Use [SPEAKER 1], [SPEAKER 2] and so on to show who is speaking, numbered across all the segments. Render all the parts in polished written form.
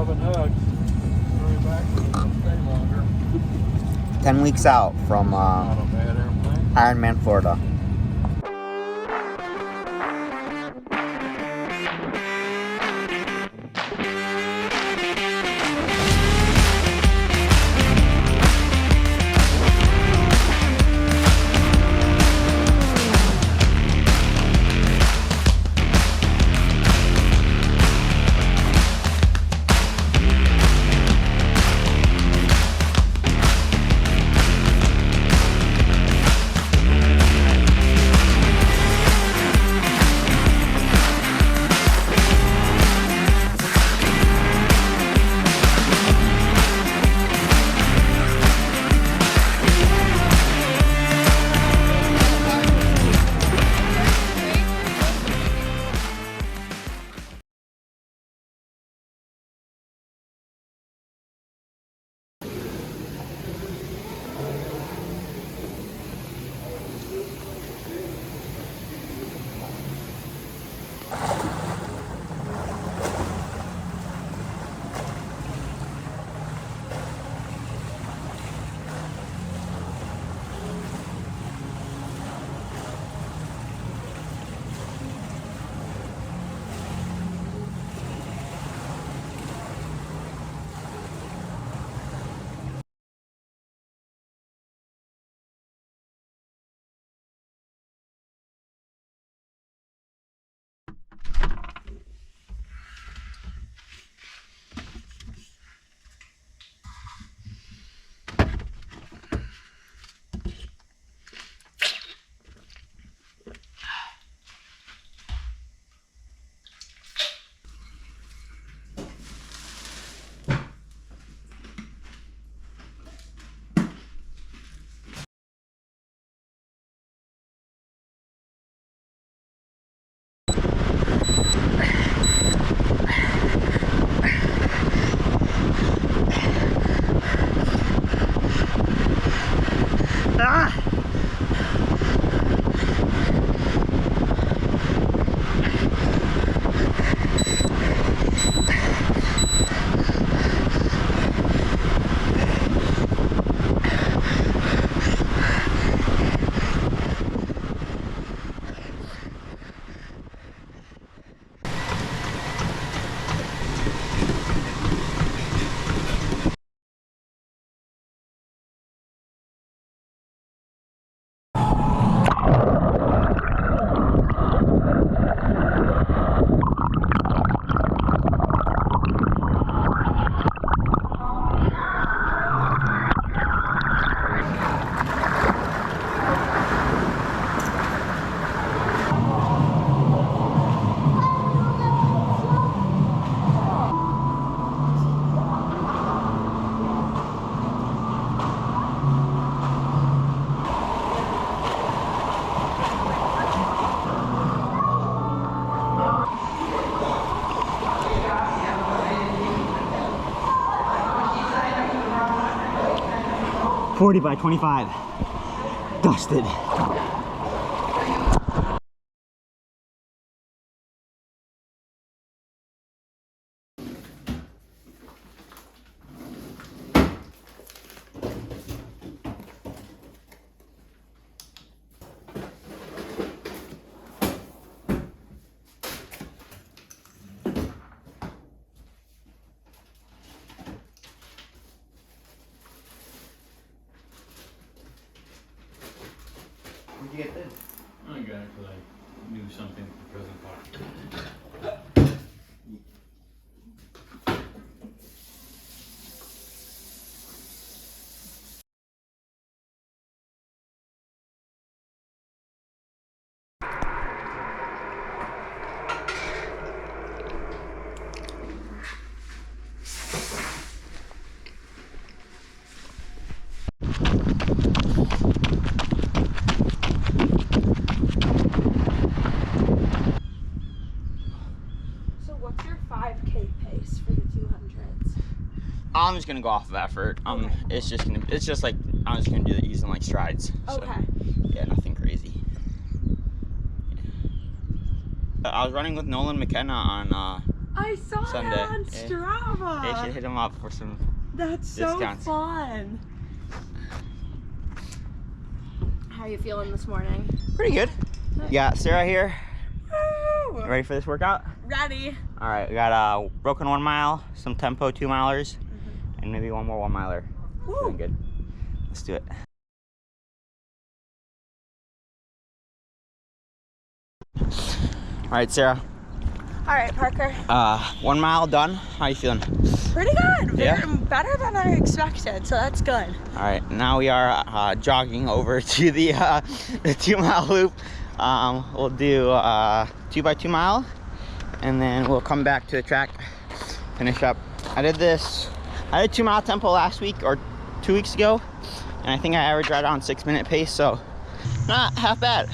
[SPEAKER 1] Hugs.
[SPEAKER 2] 10 weeks out from Ironman, Florida.
[SPEAKER 3] $40 by $25. Dusted.
[SPEAKER 2] Where'd you get this?
[SPEAKER 1] I got it because I knew something for present Parker.
[SPEAKER 2] I'm just gonna go off of effort. Okay. It's just like I'm just gonna do the using like strides.
[SPEAKER 4] Okay.
[SPEAKER 2] So, yeah, nothing crazy. Yeah. I was running with Nolan McKenna on
[SPEAKER 4] I saw
[SPEAKER 2] Sunday.
[SPEAKER 4] that on
[SPEAKER 2] Yeah.
[SPEAKER 4] Strava.
[SPEAKER 2] They should hit him up for some
[SPEAKER 4] That's
[SPEAKER 2] discounts.
[SPEAKER 4] so fun. How are you feeling this morning?
[SPEAKER 2] Pretty good. You got Sarah here.
[SPEAKER 4] Woo!
[SPEAKER 2] You ready for this workout?
[SPEAKER 4] Ready.
[SPEAKER 2] All right, we got a broken 1 mile, some tempo 2 milers, and maybe one more 1 miler. Feeling good. Let's do it. All right, Sarah.
[SPEAKER 4] All right, Parker.
[SPEAKER 2] 1 mile done. How you feeling?
[SPEAKER 4] Pretty good.
[SPEAKER 2] Yeah?
[SPEAKER 4] Better than I expected, so that's good.
[SPEAKER 2] All right, now we are jogging over to the 2 mile loop. We'll do 2 by 2 mile, and then we'll come back to the track, finish up. I did 2 mile tempo last week or 2 weeks ago, and I think I averaged right on 6-minute pace, so not half bad.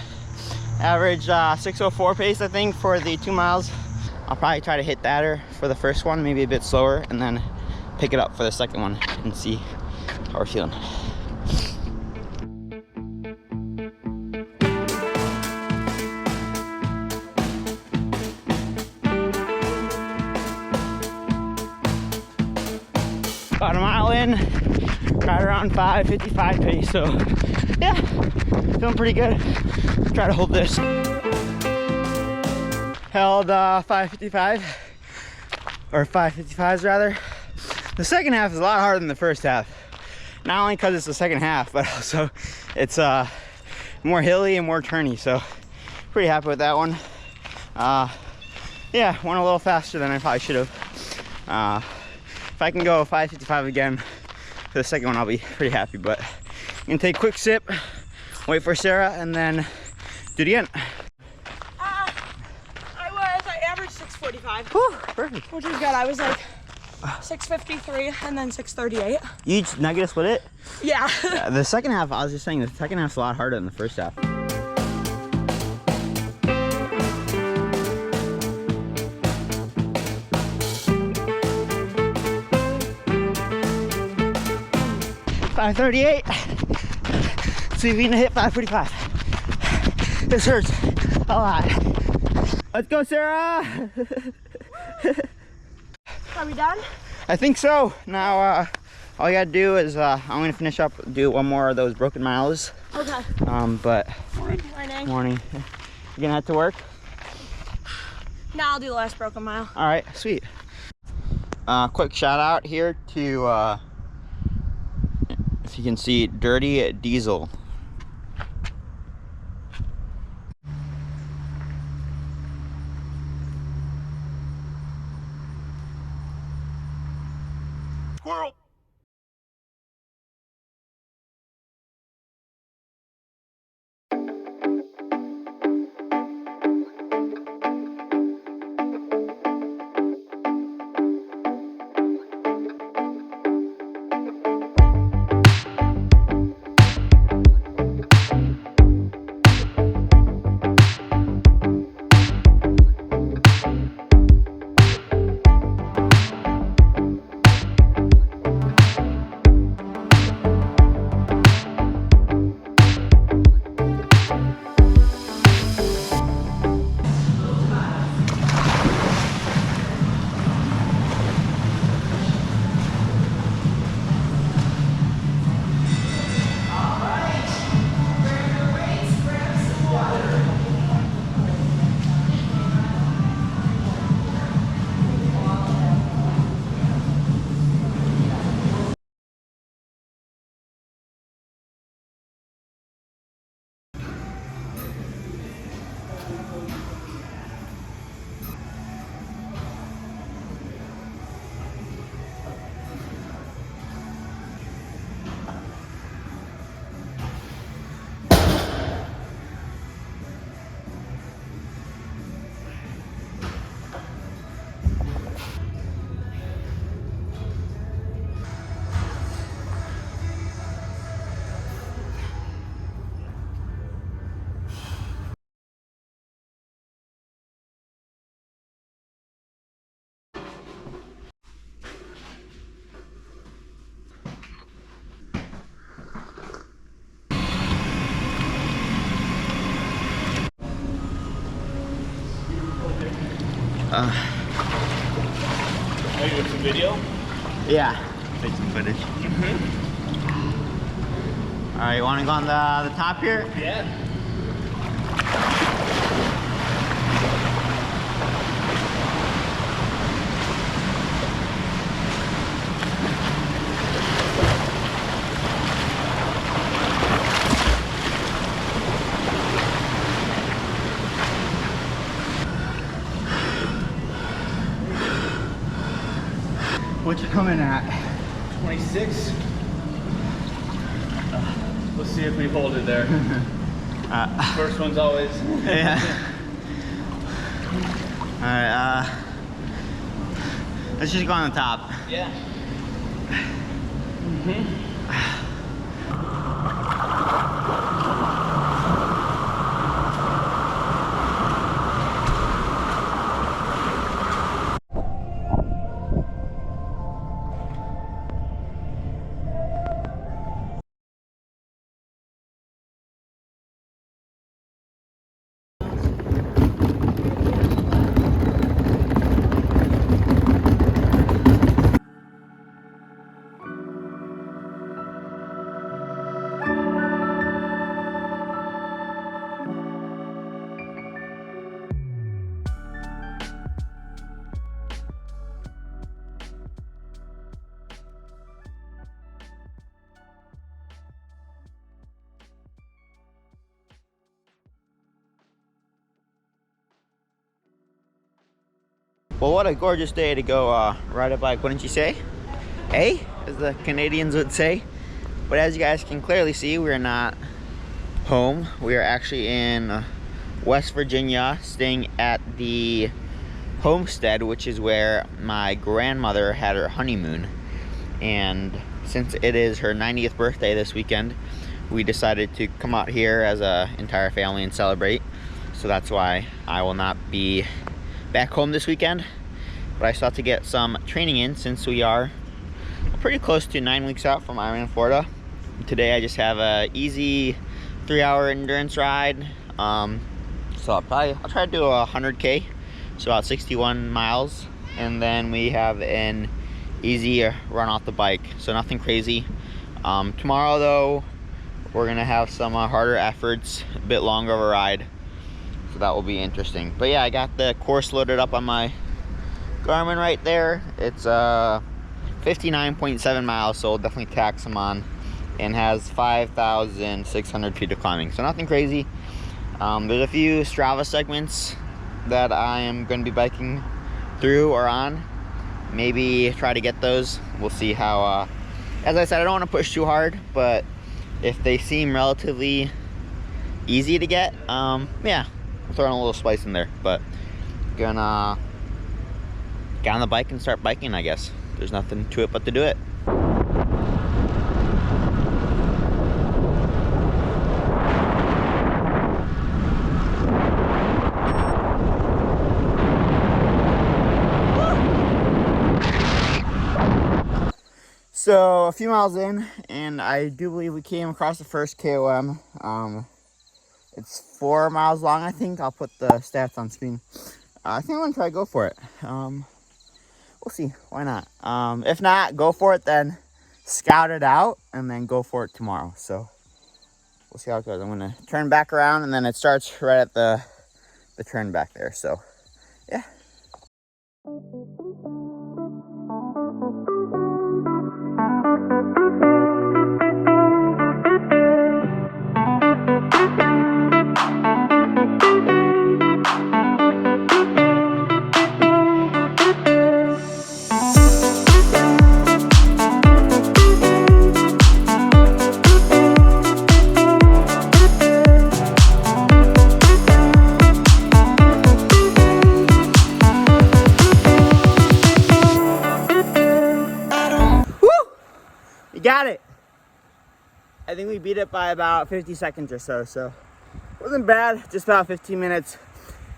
[SPEAKER 2] Average 6:04 pace, I think, for the 2 miles. I'll probably try to hit that or for the first one, maybe a bit slower, and then pick it up for the second one and see how we're feeling. About a mile in, right around 5:55 pace, so yeah, feeling pretty good. Try to hold this. Held 5:55, or 5:55s rather. The second half is a lot harder than the first half. Not only because it's the second half, but also it's more hilly and more turny, so pretty happy with that one. Yeah, went a little faster than I probably should have. If I can go 5:55 again for the second one, I'll be pretty happy, but I'm gonna take a quick sip, wait for Sarah, and then do it again.
[SPEAKER 4] I averaged 6:45.
[SPEAKER 2] Whew, perfect.
[SPEAKER 4] Which is good. I was like 6:53 and then 6:38.
[SPEAKER 2] You negative split it?
[SPEAKER 4] Yeah.
[SPEAKER 2] Yeah, the second half, I was just saying, the second half's a lot harder than the first half. $5:38. See if we can hit 5:45. This hurts a lot. Let's go, Sarah.
[SPEAKER 4] Are we done?
[SPEAKER 2] I think so. Now, all you gotta do is, I'm gonna finish up, do one more of those broken miles.
[SPEAKER 4] Okay.
[SPEAKER 2] But
[SPEAKER 4] Morning.
[SPEAKER 2] morning. You gonna head to work?
[SPEAKER 4] Now I'll do the last broken mile.
[SPEAKER 2] All right, sweet. Quick shout out here to, if you can see, Dirty Diesel. Squirrel.
[SPEAKER 1] video?
[SPEAKER 2] Yeah. Take some footage. All right, you want to go on the top here?
[SPEAKER 1] Yeah.
[SPEAKER 2] What you coming at?
[SPEAKER 1] 26. Let's see if we hold it there. First one's always.
[SPEAKER 2] Yeah. All right. Let's just go on the top.
[SPEAKER 1] Yeah.
[SPEAKER 2] Well, what a gorgeous day to go ride a bike, wouldn't you say? Hey, as the Canadians would say. But as you guys can clearly see, we're not home. We are actually in West Virginia, staying at the homestead, which is where my grandmother had her honeymoon. And since it is her 90th birthday this weekend, we decided to come out here as an entire family and celebrate. So that's why I will not be back home this weekend, but I still have to get some training in since we are pretty close to 9 weeks out from Ironman Florida. Today I just have a easy 3-hour endurance ride. So I'll try to do 100K, so about 61 miles, and then we have an easy run off the bike, so nothing crazy. Tomorrow though, we're gonna have some harder efforts, a bit longer of a ride. So that will be interesting. But yeah, I got the course loaded up on my Garmin right there. It's 59.7 miles, so we'll definitely tack some on, and has 5,600 feet of climbing. So nothing crazy. There's a few Strava segments that I am going to be biking through or on. Maybe try to get those. We'll see how, as I said, I don't want to push too hard, but if they seem relatively easy to get, yeah, throwing a little spice in there. But gonna get on the bike and start biking, I guess. There's nothing to it but to do it. So a few miles in, and I do believe we came across the first KOM. It's 4 miles long, I think. I'll put the stats on screen. I think I'm gonna try to go for it. We'll see, why not? If not, go for it then. Scout it out and then go for it tomorrow. So we'll see how it goes. I'm gonna turn back around, and then it starts right at the turn back there. So yeah. Got it. I think we beat it by about 50 seconds or so, so it wasn't bad. Just about 15 minutes.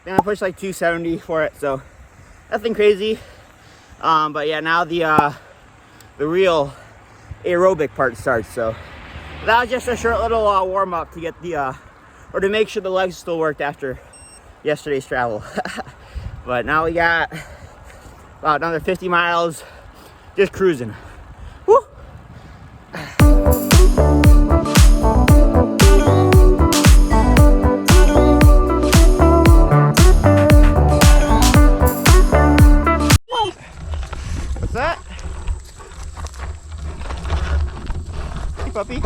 [SPEAKER 2] Then I pushed like 270 for it, so nothing crazy. But yeah, now the real aerobic part starts. So that was just a short little warm up to get the or to make sure the legs still worked after yesterday's travel. But now we got about another 50 miles
[SPEAKER 3] Just cruising. Woo!
[SPEAKER 2] What's that? Hey, puppy.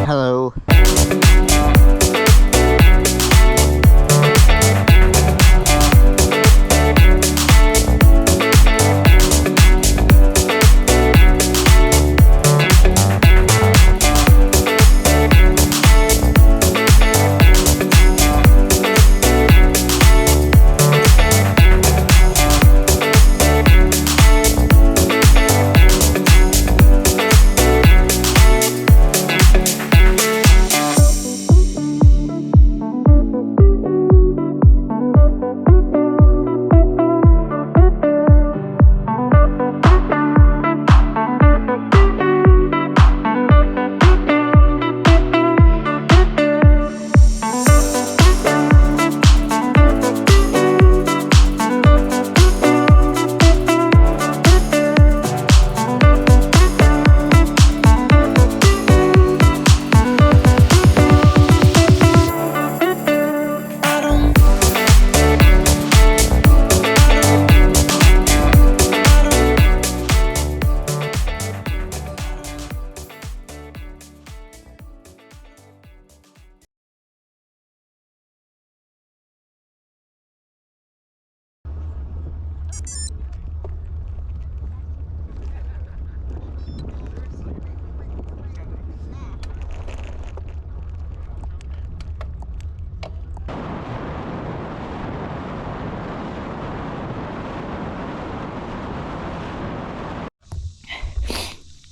[SPEAKER 2] Hello.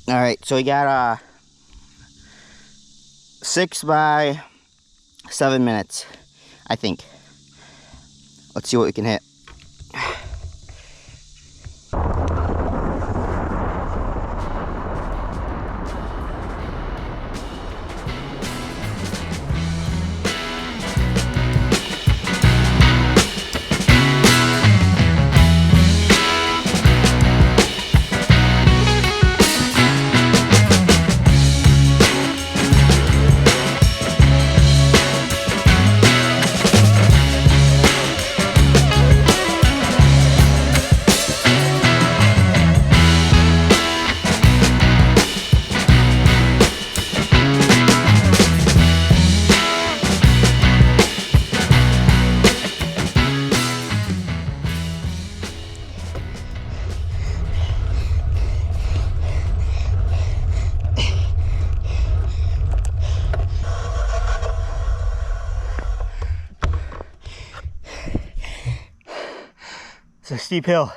[SPEAKER 2] All right, so we got 6 by 7 minutes, I think. Let's see what we can hit. It's a steep hill.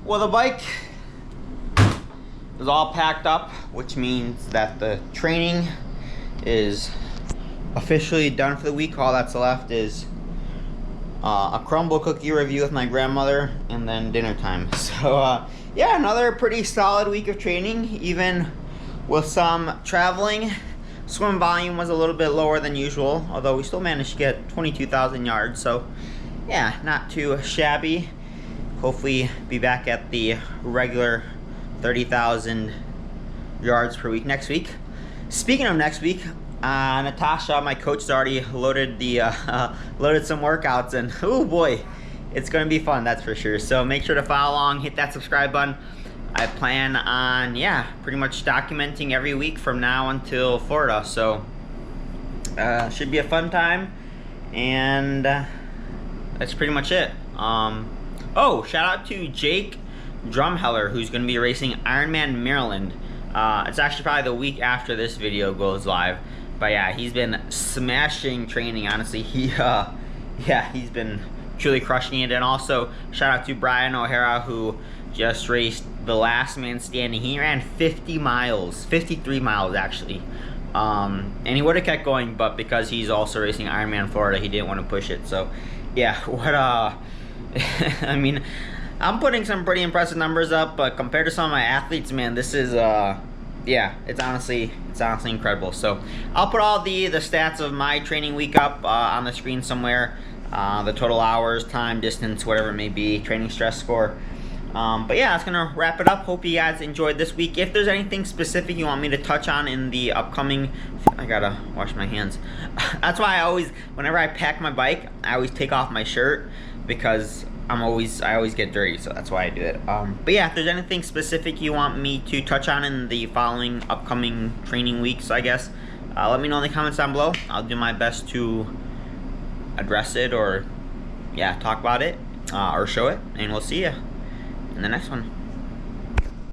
[SPEAKER 2] well, the bike is all packed up, which means that the training is officially done for the week. All that's left is a crumble cookie review with my grandmother, and then dinner time. So yeah, another pretty solid week of training, even with some traveling. Swim volume was a little bit lower than usual, although we still managed to get 22,000 yards. So yeah, not too shabby. Hopefully be back at the regular 30,000 yards per week next week. Speaking of next week, Natasha, my coach, has already loaded the loaded some workouts, and oh boy, it's gonna be fun, that's for sure. So make sure to follow along, hit that subscribe button. I plan on, yeah, pretty much documenting every week from now until Florida. So should be a fun time, and that's pretty much it. Oh, shout out to Jake Drumheller, who's going to be racing Ironman Maryland. It's actually probably the week after this video goes live. But yeah, he's been smashing training, honestly. Yeah, he's been truly crushing it. And also, shout out to Brian O'Hara, who just raced the last man standing. He ran 50 miles, 53 miles actually. And he would have kept going, but because he's also racing Ironman Florida, he didn't want to push it. So yeah, what I mean, I'm putting some pretty impressive numbers up, but compared to some of my athletes, man, this is yeah, it's honestly incredible. So I'll put all the stats of my training week up on the screen somewhere, the total hours, time, distance, whatever it may be, training stress score. But yeah, that's gonna wrap it up. Hope you guys enjoyed this week. If there's anything specific you want me to touch on in the upcoming, I gotta wash my hands. That's why I always, whenever I pack my bike, I always take off my shirt, because I always get dirty, so that's why I do it. But yeah, if there's anything specific you want me to touch on in the following upcoming training weeks, I guess, let me know in the comments down below. I'll do my best to address it, or yeah, talk about it, or show it, and we'll see you in the next one.